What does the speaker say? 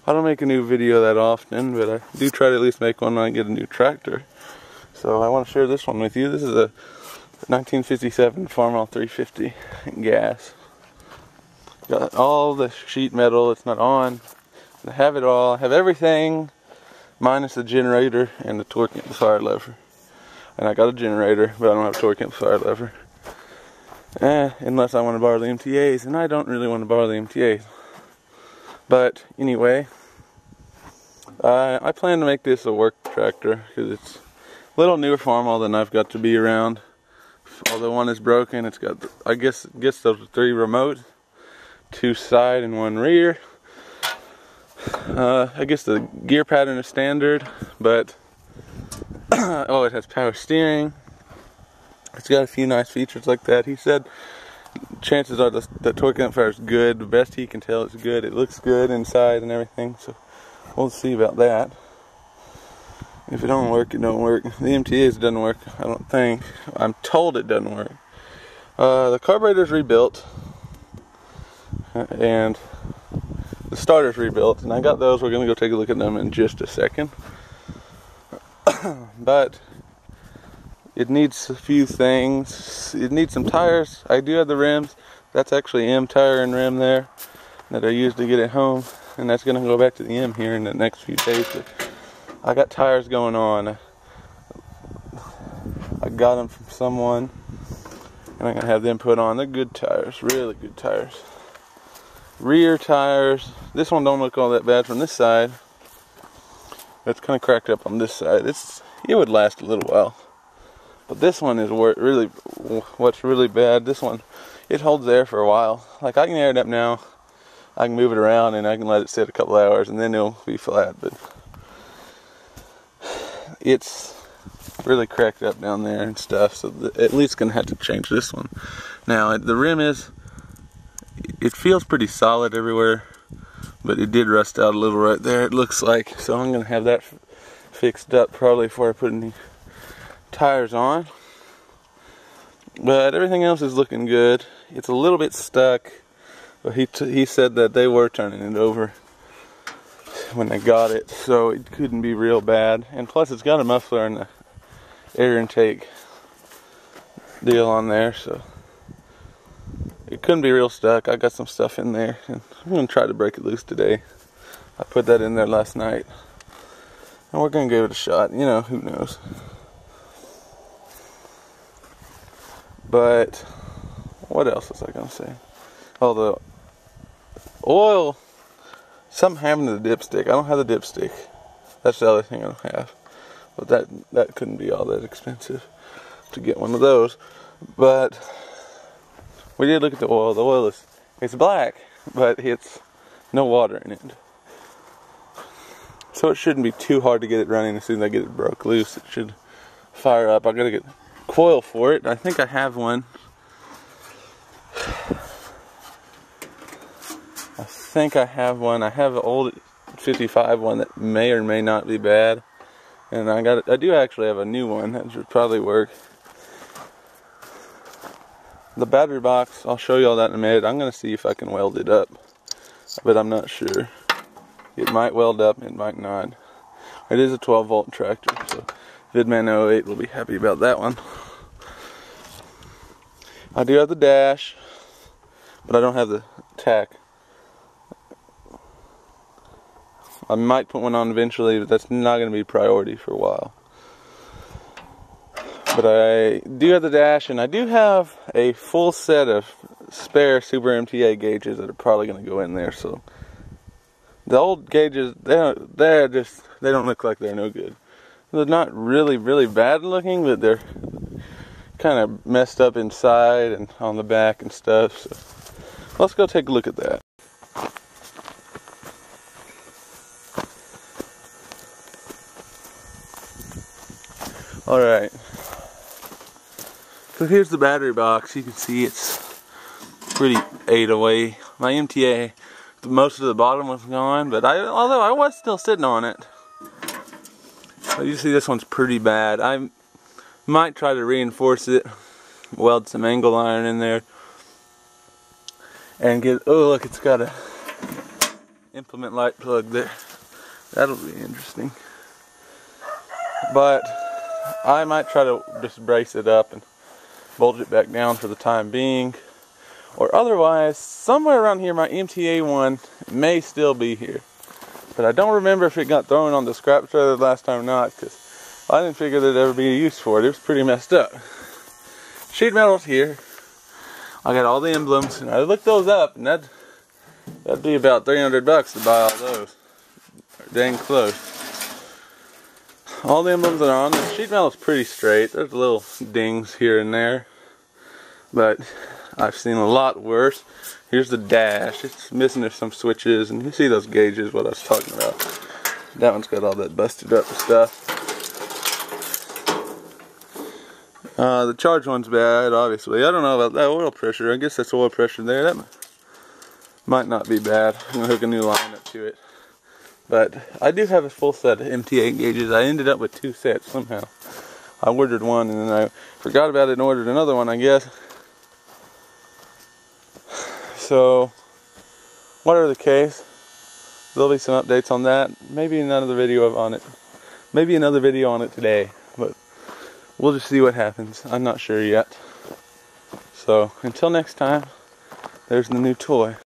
I don't make a new video that often, but I do try to at least make one when I get a new tractor. So I want to share this one with you. This is a 1957 Farmall 350 gas. Got all the sheet metal, it's not on. I have it all. I have everything minus the generator and the torque amplifier lever. And I got a generator, but I don't have a torque amplifier lever. Unless I want to borrow the MTAs, and I don't really want to borrow the MTAs. But anyway, I plan to make this a work tractor because it's a little newer Farmall than I've got to be around. Although one is broken, it's got, I guess it gets those 3 remotes, 2 side and 1 rear. I guess the gear pattern is standard, but oh, it has power steering. It's got a few nice features like that. He said chances are the torque amplifier is good. The best he can tell, it's good. It looks good inside and everything, so we'll see about that. If it don't work, it don't work. The MTAs doesn't work, I don't think. I'm told it doesn't work. The carburetor's rebuilt, and the starter's rebuilt, and I got those. We're gonna go take a look at them in just a second. But it needs a few things. It needs some tires. I do have the rims. That's actually M tire and rim there that I used to get it home, and that's gonna go back to the M here in the next few days. But I got tires going on. I got them from someone, and I'm gonna have them put on. They're good tires, really good tires. Rear tires. This one don't look all that bad from this side. It's kind of cracked up on this side. It would last a little while. But this one is what's really bad. This one, it holds air for a while. Like, I can air it up now. I can move it around and I can let it sit a couple hours and then it'll be flat. But it's really cracked up down there and stuff. So at least gonna have to change this one. Now the rim it feels pretty solid everywhere, but it did rust out a little right there, it looks like. So I'm gonna have that fixed up probably before I put any tires on. But everything else is looking good. It's a little bit stuck, but he said that they were turning it over when they got it, so it couldn't be real bad. And plus it's got a muffler and the air intake deal on there, so it couldn't be real stuck. I got some stuff in there, and I'm going to try to break it loose today. I put that in there last night, and we're going to give it a shot. You know, who knows. But what else was I going to say? Oh, the oil. Something happened to the dipstick. I don't have the dipstick. That's the other thing I don't have. But that couldn't be all that expensive to get one of those. But we did look at the oil. The oil it's black, but it's no water in it. So it shouldn't be too hard to get it running. As soon as I get it broke loose, it should fire up. I gotta get coil for it. I think I have one. I have an old 55 one that may or may not be bad, and I do actually have a new one that should probably work. The battery box, I'll show you all that in a minute. I'm gonna see if I can weld it up, but I'm not sure. It might weld up, it might not. It is a 12-volt tractor, so Vidman08 will be happy about that one. I do have the dash, but I don't have the tack. I might put one on eventually, but that's not going to be priority for a while. But I do have the dash, and I do have a full set of spare Super MTA gauges that are probably going to go in there. So the old gauges, they don't look like they're no good. They're not really bad looking, but they're kind of messed up inside and on the back and stuff. So let's go take a look at that. Alright, so here's the battery box. You can see it's pretty ate away. My MTA, most of the bottom was gone, but although I was still sitting on it. But you see this one's pretty bad. I might try to reinforce it, weld some angle iron in there, and get, oh look, it's got a implement light plug there. That'll be interesting. But I might try to just brace it up and bolt it back down for the time being. Or otherwise, somewhere around here my MTA one may still be here. But I don't remember if it got thrown on the scrap trailer last time or not, because I didn't figure there'd ever be a use for it. It was pretty messed up. Sheet metal's here. I got all the emblems, and I looked those up, and that'd be about $300 to buy all those. Dang close. All the emblems that are on the sheet metal's pretty straight. There's little dings here and there, but I've seen a lot worse. Here's the dash. It's missing some switches, and you see those gauges, what I was talking about. That one's got all that busted up stuff. The charge one's bad, obviously. I don't know about that oil pressure. I guess that's oil pressure there. That might not be bad. I'm going to hook a new line up to it. But I do have a full set of MTA gauges. I ended up with 2 sets somehow. I ordered one and then I forgot about it and ordered another one, I guess. So, whatever the case, there'll be some updates on that. Maybe another video on it. Maybe another video on it today. But we'll just see what happens. I'm not sure yet. So, until next time, there's the new toy.